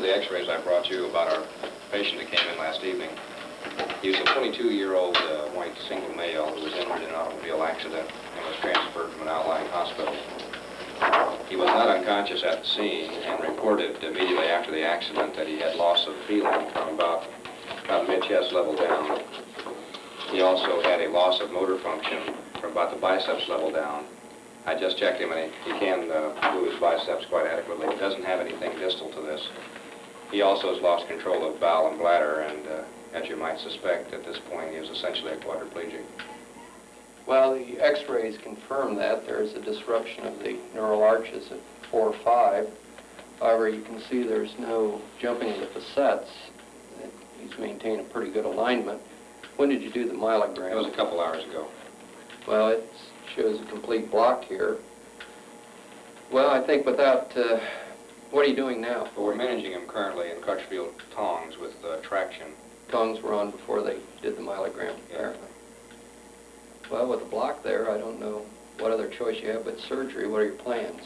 the x-rays I brought you about our patient that came in last evening. He was a 22-year-old white single male who was injured in an automobile accident and was transferred from an outlying hospital. He was not unconscious at the scene and reported immediately after the accident that he had loss of feeling from about mid-chest level down. He also had a loss of motor function from about the biceps level down. I just checked him, and he can move his biceps quite adequately. He doesn't have anything distal to this. He also has lost control of bowel and bladder, and as you might suspect, at this point, he is essentially a quadriplegic. Well, the x-rays confirm that. There's a disruption of the neural arches at 4 or 5. However, you can see there's no jumping of the facets. He's maintained a pretty good alignment. When did you do the myelogram? It was a couple hours ago. Well, it shows a complete block here. Well, I think without, what are you doing now? Well, we're managing him currently in Crutchfield tongs with traction. Tongs were on before they did the myelogram, apparently. Well, with the block there, I don't know what other choice you have but surgery. What are your plans?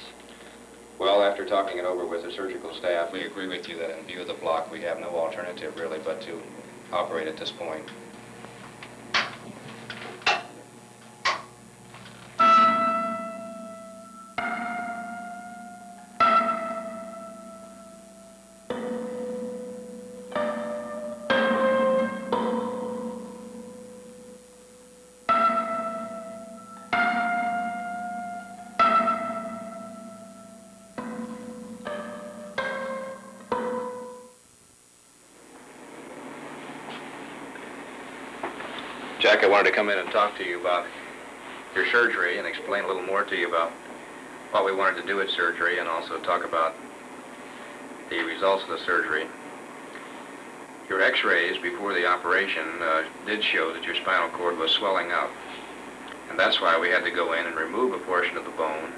Well, after talking it over with the surgical staff, we agree with you that in view of the block, we have no alternative really but to operate at this point. Jack, I wanted to come in and talk to you about your surgery and explain a little more to you about what we wanted to do at surgery and also talk about the results of the surgery. Your x-rays before the operation did show that your spinal cord was swelling up, and that's why we had to go in and remove a portion of the bone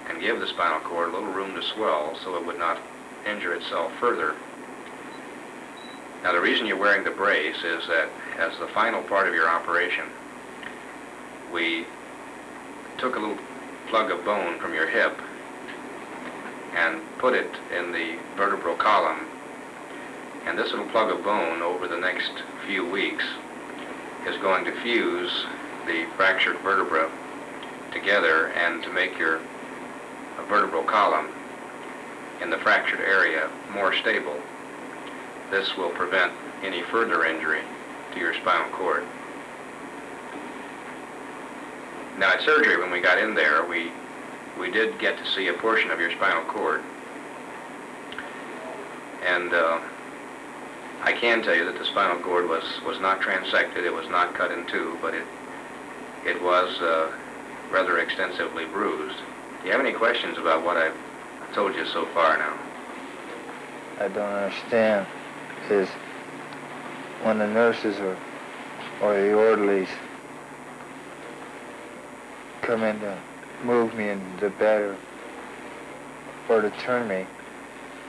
and give the spinal cord a little room to swell so it would not injure itself further. Now, the reason you're wearing the brace is that as the final part of your operation, we took a little plug of bone from your hip and put it in the vertebral column. And this little plug of bone over the next few weeks is going to fuse the fractured vertebra together and to make your vertebral column in the fractured area more stable. This will prevent any further injury to your spinal cord. Now, at surgery, when we got in there, we did get to see a portion of your spinal cord. And I can tell you that the spinal cord was not transected, it was not cut in two, but it was rather extensively bruised. Do you have any questions about what I've told you so far now? I don't understand is when the nurses or the orderlies come in to move me into the bed or to turn me,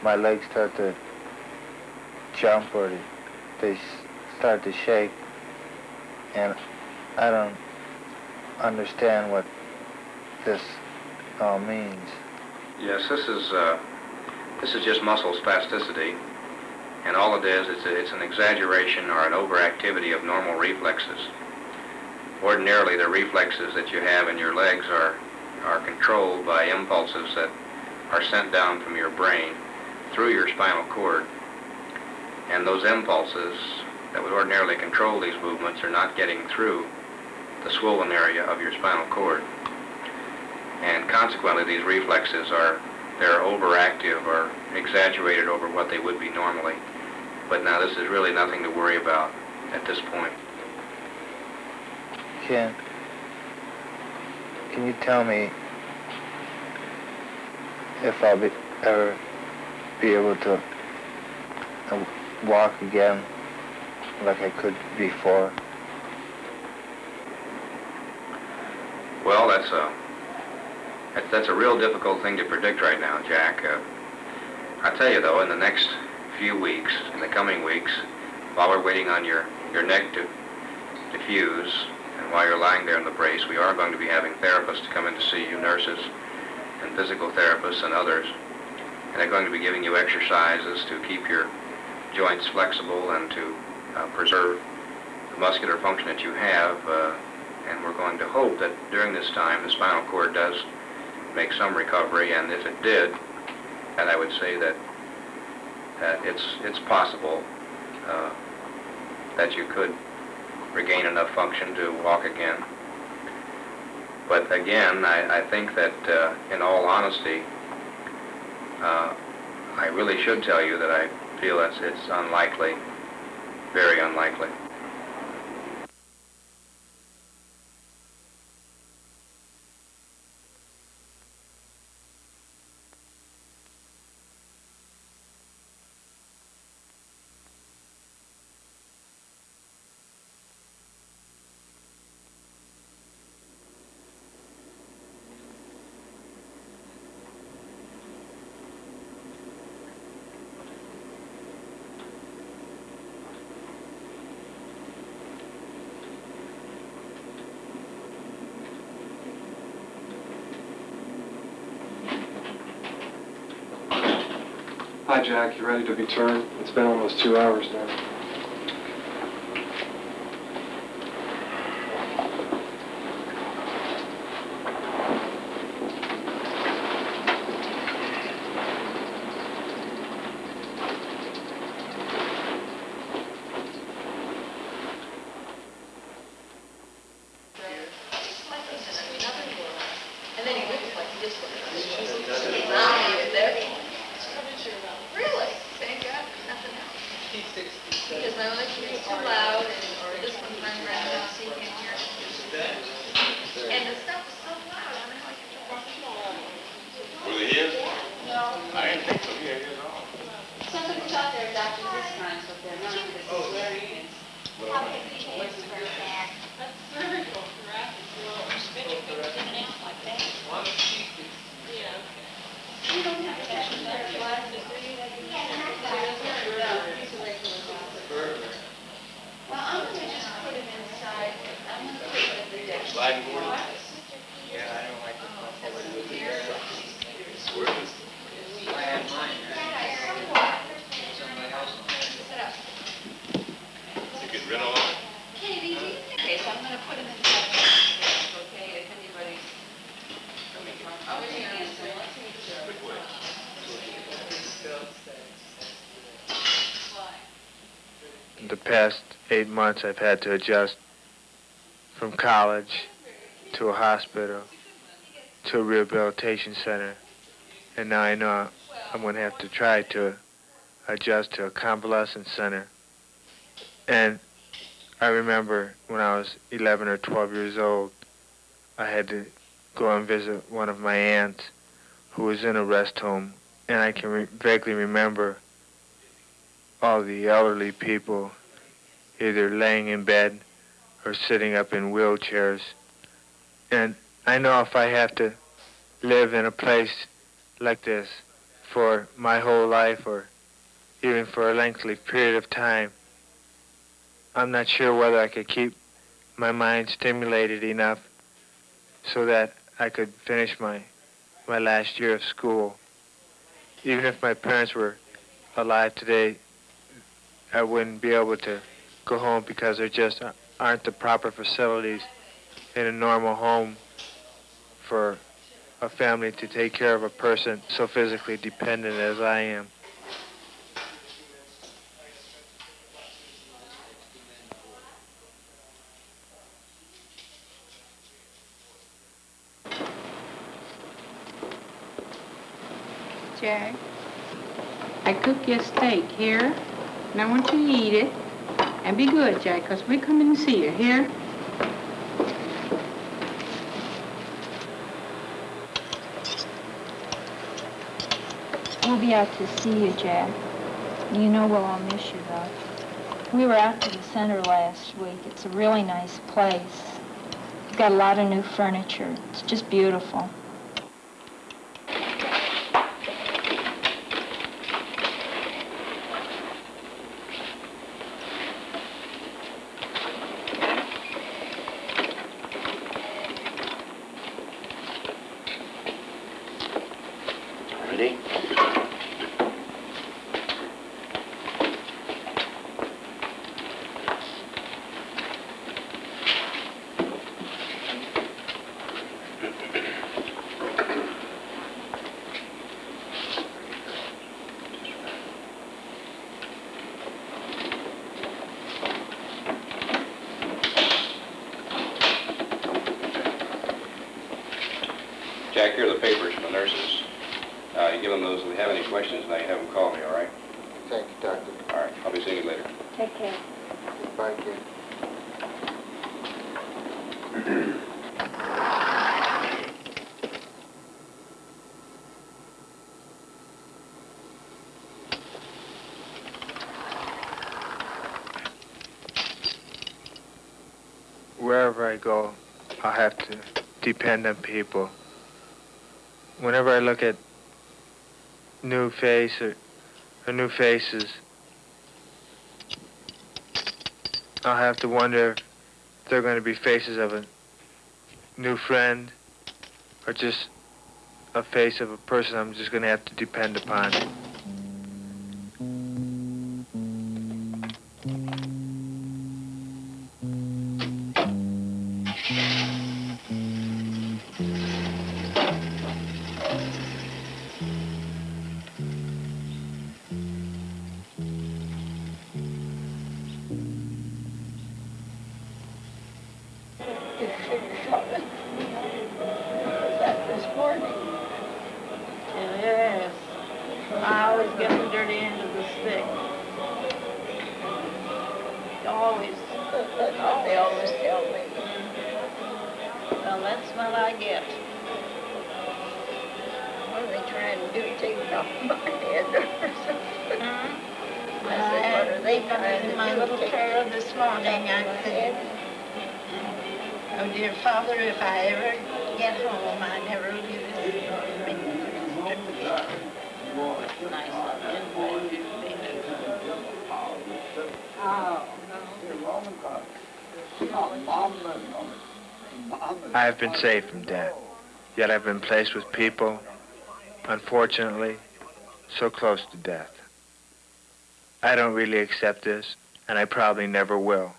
my legs start to jump or they start to shake, and I don't understand what this all means. Yes, this is just muscle spasticity. And all it is, it's an exaggeration or an overactivity of normal reflexes. Ordinarily, the reflexes that you have in your legs are controlled by impulses that are sent down from your brain through your spinal cord. And those impulses that would ordinarily control these movements are not getting through the swollen area of your spinal cord. And consequently, these reflexes they're overactive or exaggerated over what they would be normally. But now this is really nothing to worry about at this point. Can you tell me if I'll ever be able to walk again like I could before? Well, that's a real difficult thing to predict right now, Jack. I'll tell you though, in the next few weeks, in the coming weeks, while we're waiting on your neck to fuse, and while you're lying there in the brace, we are going to be having therapists come in to see you, nurses and physical therapists and others. And they're going to be giving you exercises to keep your joints flexible and to preserve the muscular function that you have. And we're going to hope that during this time the spinal cord does make some recovery. And if it did, and I would say that it's possible that you could regain enough function to walk again. But again, I think that in all honesty, I really should tell you that I feel it's unlikely, very unlikely. Hi, Jack. You ready to be turned? It's been almost 2 hours now. And then he looks like he just really? Thank God, nothing else. Because my electric is too loud, or this one runs around and so you can't hear it. And the stuff is so loud, I don't know how I can turn it. Was it his? No. I didn't think so. Yeah, his own. Somebody thought they were doctors this time, but they're not, this is where he is. What's the first act? That's cervical thoracic. Spinning goes in and out like that. Yeah, okay. You don't have to have their glasses, do you? Well, I'm gonna just put him inside, I'm gonna put him in the desk. Sliding board? Yeah, I don't like the Where is it? I had mine. Somebody else. You get rid of it? Katie, do you think? Okay, so I'm gonna put him inside the desk, okay, if anybody's coming from. Okay, so let's make sure. Which way? The past 8 months I've had to adjust from college to a hospital to a rehabilitation center, and now I know I'm going to have to try to adjust to a convalescent center. And I remember when I was 11 or 12 years old, I had to go and visit one of my aunts who was in a rest home, and I can vaguely remember all the elderly people either laying in bed or sitting up in wheelchairs. And I know if I have to live in a place like this for my whole life or even for a lengthy period of time, I'm not sure whether I could keep my mind stimulated enough so that I could finish my last year of school. Even if my parents were alive today, I wouldn't be able to go home because there just aren't the proper facilities in a normal home for a family to take care of a person so physically dependent as I am. Jack, I cook you a steak here, and I want you to eat it. And be good, Jack, because we're coming to see you, here? We'll be out to see you, Jack. You know we'll all miss you, though. We were out to the center last week. It's a really nice place. We've got a lot of new furniture. It's just beautiful. Ready? Jack, here are the papers from the nurses. You give them those if they have any questions, now you have them call me, all right? Thank you, Doctor. All right, I'll be seeing you later. Take care. Bye, kid. Wherever I go, I'll have to depend on people. Whenever I look at new face or new faces, I'll have to wonder if they're going to be faces of a new friend or just a face of a person I'm just going to have to depend upon. Yes. I always get the dirty end of the stick. Always. That's what they always tell me. Well, that's what I get. What are they trying to do? Take it off my head or something? I said, what are they trying to do? My little prayer this morning, I said, oh, dear Father, if I ever get home, I never will give this big nice I have been saved from death, yet I've been placed with people, unfortunately, so close to death. I don't really accept this, and I probably never will.